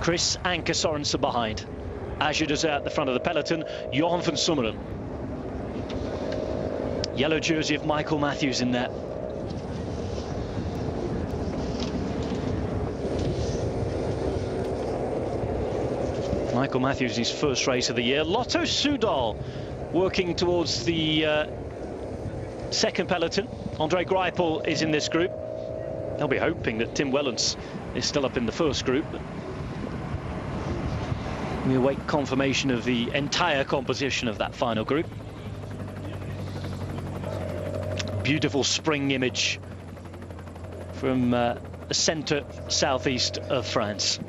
Chris Anker Sorensen behind. Azure Desert at the front of the peloton. Johan van Summeren. Yellow jersey of Michael Matthews in there. Michael Matthews, his first race of the year. Lotto Soudal working towards the second peloton. Andre Greipel is in this group. They'll be hoping that Tim Wellens is still up in the first group. We await confirmation of the entire composition of that final group. Beautiful spring image from the centre southeast of France.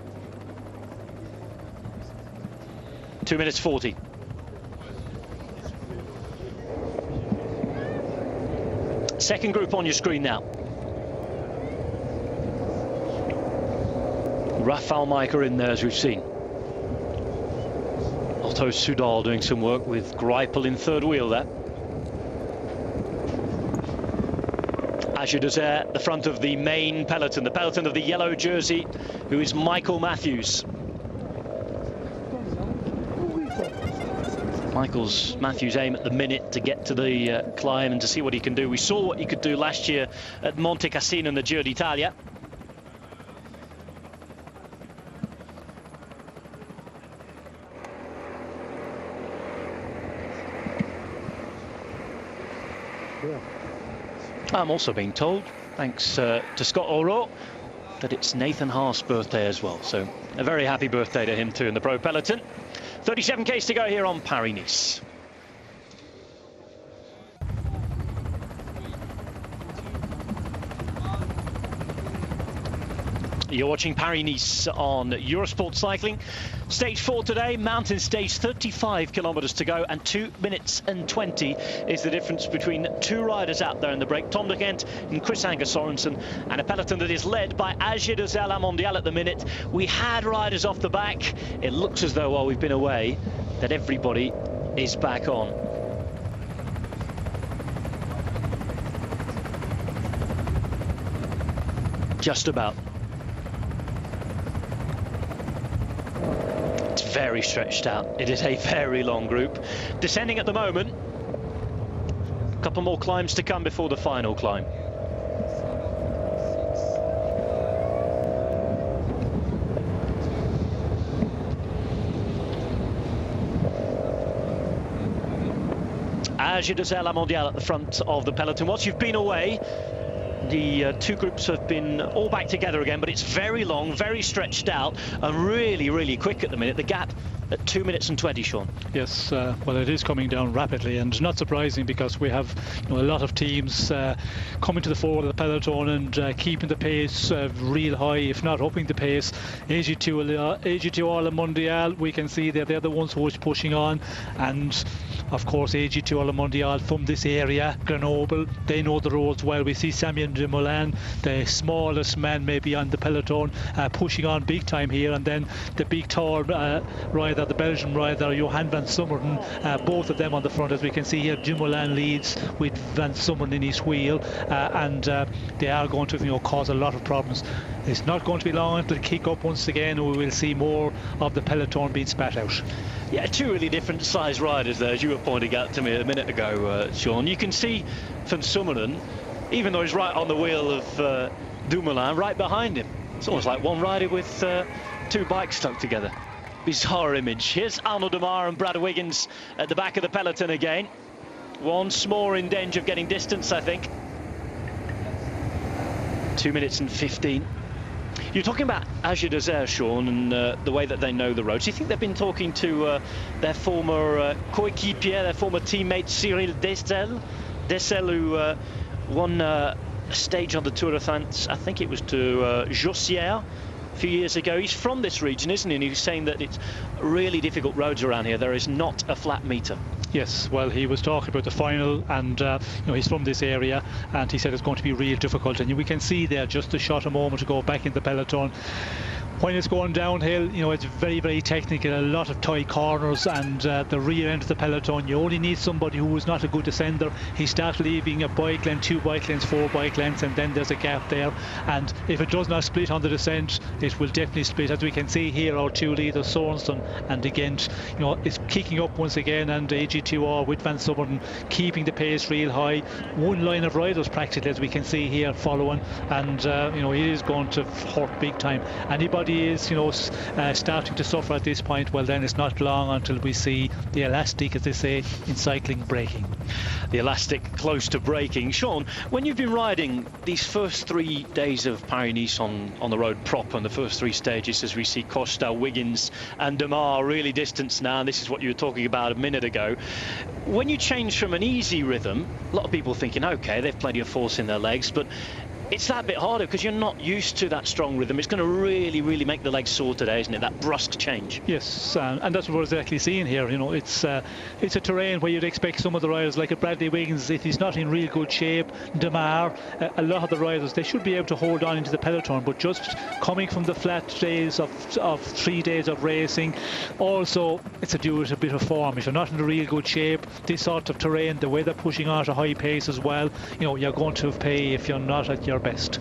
2 minutes 40. Second group on your screen now. Rafał Majka in there, as we've seen. Lotto Soudal doing some work with Greipel in third wheel there. Azure Desert, the front of the main peloton, the peloton of the yellow jersey, who is Michael Matthews. Matthews' aim at the minute to get to the climb and to see what he can do. We saw what he could do last year at Monte Cassino in the Giro d'Italia. I'm also being told, thanks to Scott O'Rourke, that it's Nathan Haas' birthday as well. So a very happy birthday to him too in the pro peloton. 37 k's to go here on Paris-Nice. You're watching Paris-Nice on Eurosport Cycling. Stage 4 today, mountain stage, 35 kilometers to go, and 2 minutes and 20 is the difference between two riders out there in the break. Tom de Gent and Chris Anker Sorensen, and a peloton that is led by Azure Desert La Mondiale at the minute. We had riders off the back. It looks as though while we've been away, that everybody is back on. Just about. It's very stretched out. It is a very long group. Descending at the moment. A couple more climbs to come before the final climb. Azure Desert La Mondiale at the front of the peloton. Once you've been away, the two groups have been all back together again, but it's very long, very stretched out, and really, really quick at the minute. The gap at 2 minutes and 20, Sean. Yes, well, it is coming down rapidly, and not surprising because we have a lot of teams coming to the fore of the peloton and keeping the pace real high, if not upping the pace. HDTV La Mondiale, we can see that they're the ones who are pushing on, and of course HDTV La Mondiale from this area, Grenoble, they know the roads well. We see Samuel Dumoulin, the smallest man maybe on the peloton, pushing on big time here, and then the big tall rider, the Belgian rider Johan van Summeren, both of them on the front. As we can see here, Dumoulin leads with van Summeren in his wheel, and they are going to cause a lot of problems. It's not going to be long until they kick up once again, and we will see more of the peloton being spat out. Yeah, two really different size riders there, as you were pointing out to me a minute ago, Sean. You can see van Summeren, even though he's right on the wheel of Dumoulin, right behind him. It's almost like one rider with two bikes stuck together. Bizarre image. Here's Arnaud Demar and Brad Wiggins at the back of the peloton again. Once more in danger of getting distance, I think. 2 minutes and 15. You're talking about Azure Desert, Sean, and the way that they know the roads. Do you think they've been talking to their former coéquipier, their former teammate Cyril Dessel, who won a stage on the Tour de France, I think it was to Jossière a few years ago. He's from this region, isn't he? And he's saying that it's really difficult roads around here. There is not a flat meter. Yes, well, he was talking about the final, and he's from this area, and he said it's going to be real difficult. And we can see there just a shot a moment ago back in the peloton when it's going downhill, you know, it's very, very technical, a lot of tight corners, and the rear end of the peloton, you only need somebody who is not a good descender. He starts leaving a bike length, 2 bike lengths, 4 bike lengths, and then there's a gap there. And if it does not split on the descent, it will definitely split. As we can see here, our 2 leaders, Sorensen and Gent, you know, it's kicking up once again, and HDTV with Van Summeren keeping the pace real high. One line of riders practically, as we can see here, following, and you know, it is going to hurt big time. Anybody is, you know, starting to suffer at this point, well, then it's not long until we see the elastic, as they say in cycling, breaking. The elastic close to breaking. Sean, when you've been riding these first 3 days of Paris-Nice on the road proper, and the first 3 stages, as we see Costa, Wiggins and Demar really distanced now, and this is what you were talking about a minute ago, when you change from an easy rhythm, a lot of people thinking, okay, they've plenty of force in their legs, but it's that bit harder because you're not used to that strong rhythm. It's going to really, really make the legs sore today, isn't it? That brusque change. Yes, and that's what we're exactly seeing here. You know, it's a terrain where you'd expect some of the riders, like a Bradley Wiggins, if he's not in real good shape, Demar, a lot of the riders, they should be able to hold on into the peloton, but just coming from the flat days of 3 days of racing, also it's to do with a bit of form. If you're not in a real good shape, this sort of terrain, the way they're pushing on at a high pace as well, you know, you're going to pay if you're not at your best.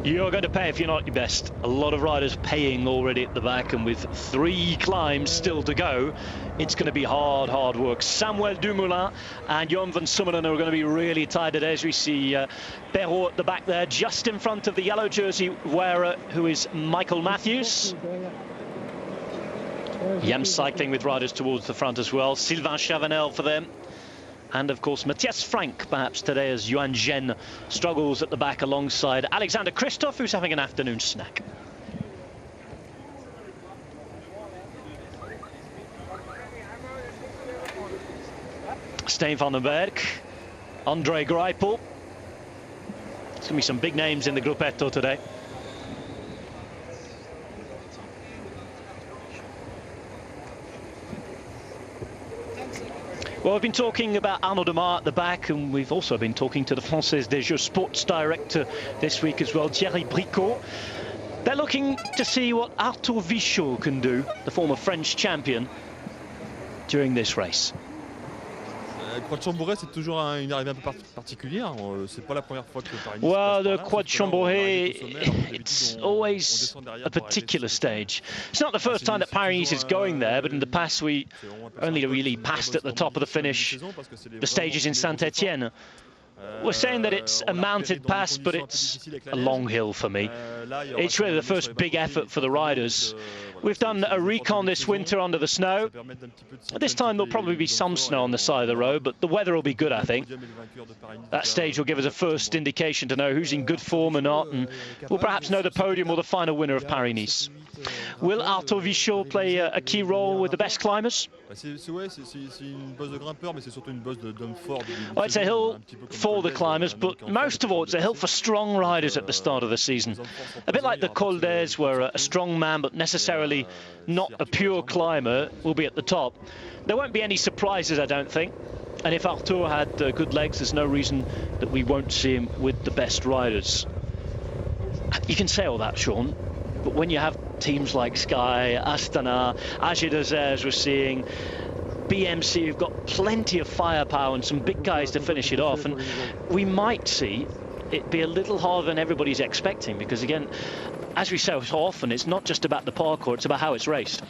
You're going to pay if you're not your best. A lot of riders paying already at the back, and with 3 climbs still to go, it's going to be hard work. Samuel Dumoulin and Johan van Summeren are going to be really tight today, as we see Perrault at the back there, just in front of the yellow jersey wearer, who is Michael Matthews. Yam cycling with riders towards the front as well. Sylvain Chavanel for them. And of course Matthias Frank perhaps today, as Yuan Zhen struggles at the back alongside Alexander Kristoff, who's having an afternoon snack. Stijn van den Berg, André Greipel. There's going to be some big names in the gruppetto today. Well, we've been talking about Arnaud Demar at the back, and we've also been talking to the Française des Jeux Sports director this week as well, Thierry Bricot. They're looking to see what Arthur Vichot can do, the former French champion, during this race. Croix de Chambouret, c'est toujours une arrivée un peu particulière. C'est pas la première fois que Paris. Well, the Croix de Chambouret, it's always a particular stage. It's not the first time that Paris is going there, but in the past we only really passed at the top of the finish the stages in Saint-Etienne. We're saying that it's a mounted pass, but it's a long hill for me. It's really the first big effort for the riders. We've done a recon this winter under the snow. This time there'll probably be some snow on the side of the road, but the weather will be good, I think. That stage will give us a first indication to know who's in good form or not, and we'll perhaps know the podium or the final winner of Paris-Nice. Will Arthur Vichot play a key role with the best climbers? Well, it's a hill for the climbers, but most of all it's a hill for strong riders at the start of the season. A bit like the Col d'Aise, where a strong man but necessarily not a pure climber will be at the top. There won't be any surprises, I don't think. And if Arthur had good legs, there's no reason that we won't see him with the best riders. You can say all that, Sean, but when you have teams like Sky, Astana, AG2R, as we're seeing, BMC, who've got plenty of firepower and some big guys to finish it off, and we might see it be a little harder than everybody's expecting, because again, as we say so often, it's not just about the parkour, it's about how it's raced.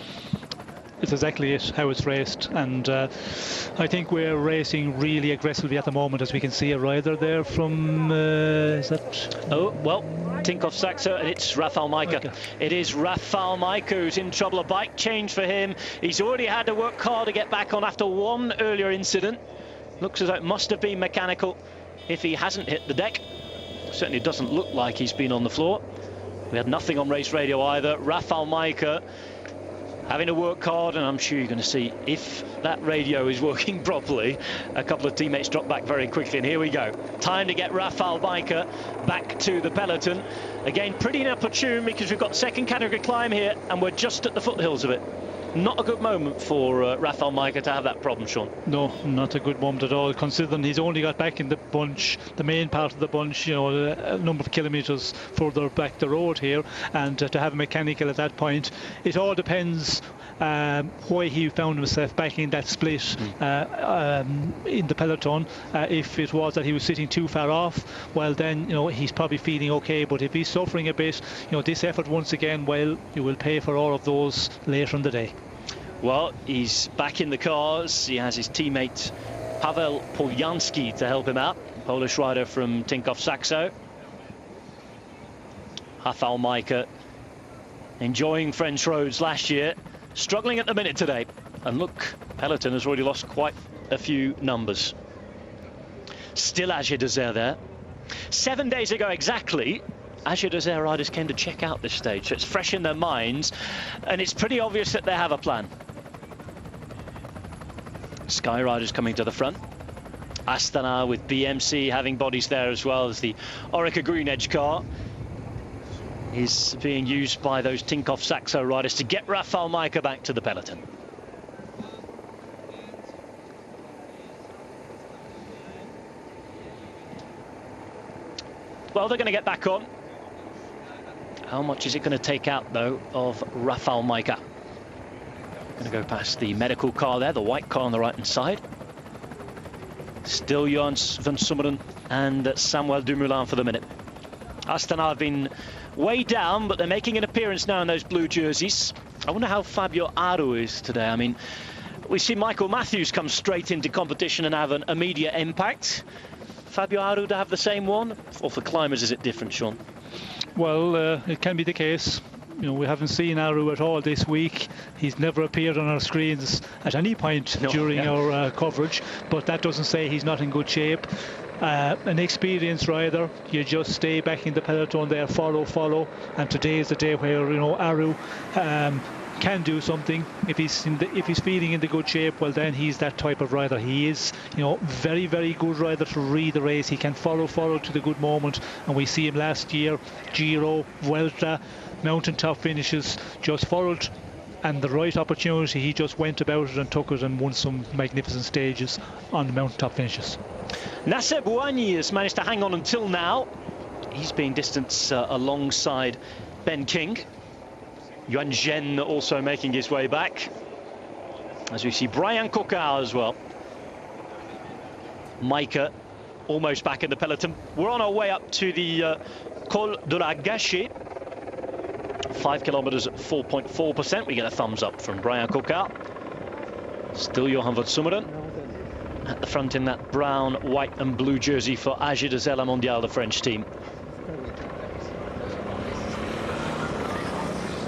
It's exactly it, how it's raced, and I think we're racing really aggressively at the moment, as we can see a rider there from, is that? Oh, well, Tinkoff Saxo, and it's Rafał Majka. It is Rafał Majka who's in trouble. A bike change for him. He's already had to work hard to get back on after one earlier incident. Looks as though it must have been mechanical if he hasn't hit the deck. Certainly doesn't look like he's been on the floor. We had nothing on race radio either. Rafał Majka having to work hard, and I'm sure you're going to see if that radio is working properly. A couple of teammates drop back very quickly, and here we go. Time to get Rafał Majka back to the peloton. Again, pretty inopportune because we've got second category climb here, and we're just at the foothills of it. Not a good moment for Rafał Majka to have that problem, Sean. No, not a good moment at all, considering he's only got back in the bunch, the main part of the bunch, you know, a number of kilometres further back the road here, and to have a mechanical at that point, it all depends why he found himself back in that split in the peloton. If it was that he was sitting too far off, well then, you know, he's probably feeling okay, but if he's suffering a bit, you know, this effort once again, well, you will pay for all of those later in the day. Well, he's back in the cars. He has his teammate Paweł Poljanski to help him out, Polish rider from Tinkoff Saxo. Rafał Majka enjoying French roads last year, struggling at the minute today. And look, peloton has already lost quite a few numbers. Still HDTV there. 7 days ago exactly, HDTV riders came to check out this stage, so it's fresh in their minds, and it's pretty obvious that they have a plan. Sky riders coming to the front. Astana with BMC having bodies there as well as the Orica Green Edge car is being used by those Tinkoff Saxo riders to get Rafał Majka back to the peloton. Well, they're going to get back on. How much is it going to take out, though, of Rafał Majka? Going to go past the medical car there, the white car on the right-hand side. Still Johan van Summeren and Samuel Dumoulin for the minute. Astana have been way down, but they're making an appearance now in those blue jerseys. I wonder how Fabio Aru is today. I mean, we see Michael Matthews come straight into competition and have an immediate impact. Fabio Aru to have the same one? Or for climbers, is it different, Sean? Well, it can be the case. You know, we haven't seen Aru at all this week. He's never appeared on our screens at any point during our coverage, but that doesn't say he's not in good shape. An experienced rider, you just stay back in the peloton there, follow, and today is the day where, you know, Aru can do something. If he's feeling in the good shape, well then he's that type of rider. He is, you know, very, very good rider to read the race. He can follow to the good moment, and we see him last year, Giro, Vuelta, mountaintop finishes, just followed, and the right opportunity, he just went about it and took it and won some magnificent stages on the mountaintop finishes. Nasser Bouhanni has managed to hang on until now. He's being distanced alongside Ben King. Yuan Zhen also making his way back, as we see Brian Coquard as well. Majka almost back in the peloton. We're on our way up to the Col de la Gâchette. 5 kilometers at 4.4%. We get a thumbs up from Brian Coquard. Still Johan van Summeren at the front in that brown, white and blue jersey for HDTV La Mondiale, the French team.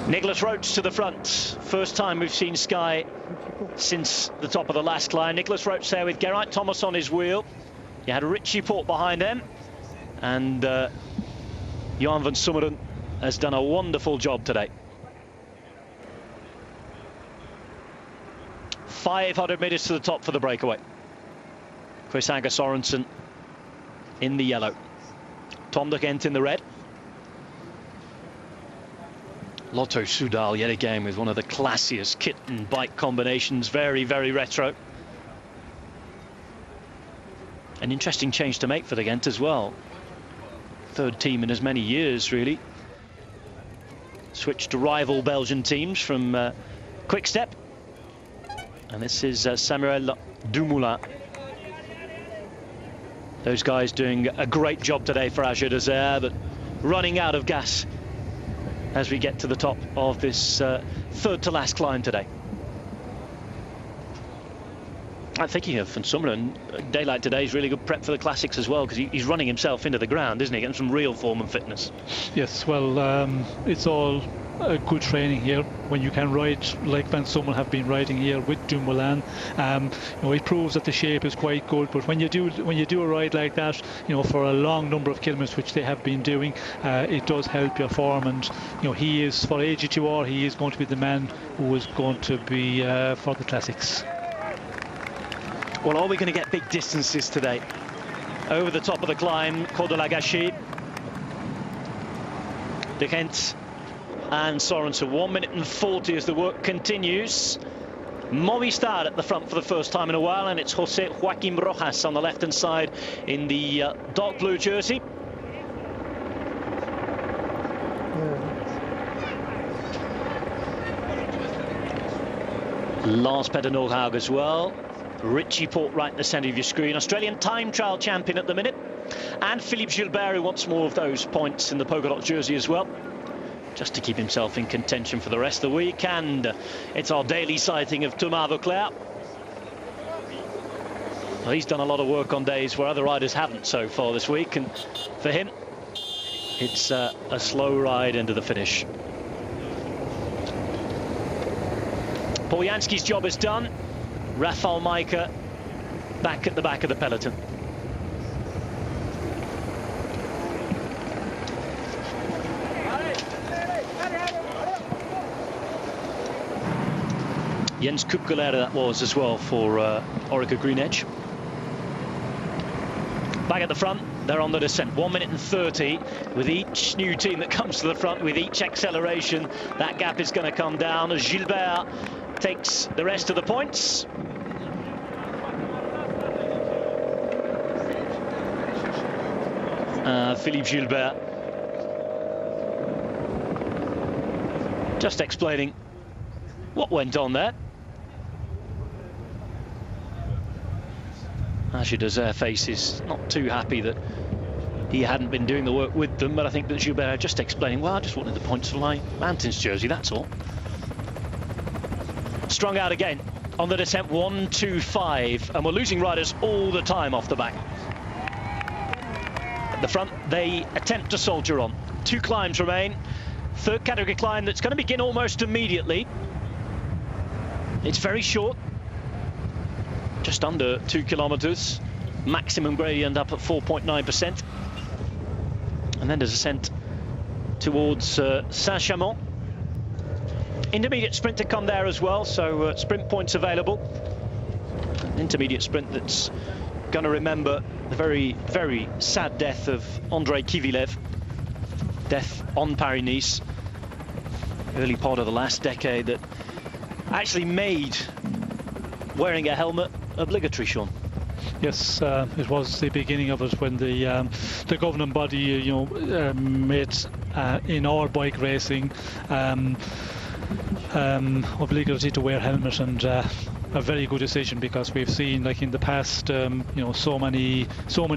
Nicholas Roach to the front. First time we've seen Sky since the top of the last climb. Nicholas Roach there with Geraint Thomas on his wheel. You had Richie Porte behind them, and Johan van Summeren has done a wonderful job today. 500 metres to the top for the breakaway. Chris Agger Sorensen in the yellow. Tom de Gent in the red. Lotto Soudal yet again with one of the classiest kit and bike combinations. Very, very retro. An interesting change to make for the Gent as well. Third team in as many years, really. Switched to rival Belgian teams from Quick Step. And this is Samuel Dumoulin. Those guys doing a great job today for HDTV, but running out of gas as we get to the top of this third to last climb today. I'm thinking of Van Summeren. A day like today is really good prep for the classics as well, because he's running himself into the ground, isn't he? Getting some real form and fitness. Yes, well, it's all good training here when you can ride like Van Summeren have been riding here with Dumoulin. You know, it proves that the shape is quite good, but when you do a ride like that, you know, for a long number of kilometers, which they have been doing, it does help your form. And you know, he is, for HDTV, he is going to be the man who is going to be for the classics. Well, are we going to get big distances today? Over the top of the climb, Col de la Gâchette. De Gent and Sorensen. 1 minute and 40 as the work continues. Movistar at the front for the first time in a while, and it's Jose Joaquim Rojas on the left-hand side in the dark blue jersey. Lars Petter Nordhaug as well. Richie Port right in the centre of your screen. Australian time trial champion at the minute. And Philippe Gilbert, who wants more of those points in the polka dot jersey as well, just to keep himself in contention for the rest of the week. And it's our daily sighting of Thomas Vauclair. Well, he's done a lot of work on days where other riders haven't so far this week, and for him it's a slow ride into the finish. Poljanski's job is done. Rafał Majka back at the back of the peloton. Jens Kuppelera that was as well for Orica Green Edge. Back at the front, they're on the descent. 1 minute and 30 with each new team that comes to the front. With each acceleration, that gap is going to come down as Gilbert takes the rest of the points. Philippe Gilbert just explaining what went on there. Actually, Désert face is not too happy that he hadn't been doing the work with them, but I think that Gilbert just explaining, well, I just wanted the points for my Mountains jersey, that's all. Strung out again on the descent, 1-2-5, and we're losing riders all the time off the back. At the front, they attempt to soldier on. 2 climbs remain. Third category climb that's going to begin almost immediately. It's very short, just under 2 kilometers. Maximum gradient up at 4.9%. And then there's a ascent towards Saint-Chamond. Intermediate sprint to come there as well, so sprint points available. An intermediate sprint that's going to remember the very, very sad death of Andrei Kivilev. Death on Paris-Nice, early part of the last decade, that actually made wearing a helmet obligatory, Sean. Yes, it was the beginning of it when the governing body, made in all bike racing obligatory to wear helmet, and a very good decision, because we've seen, like in the past, so many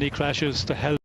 crashes. The helmet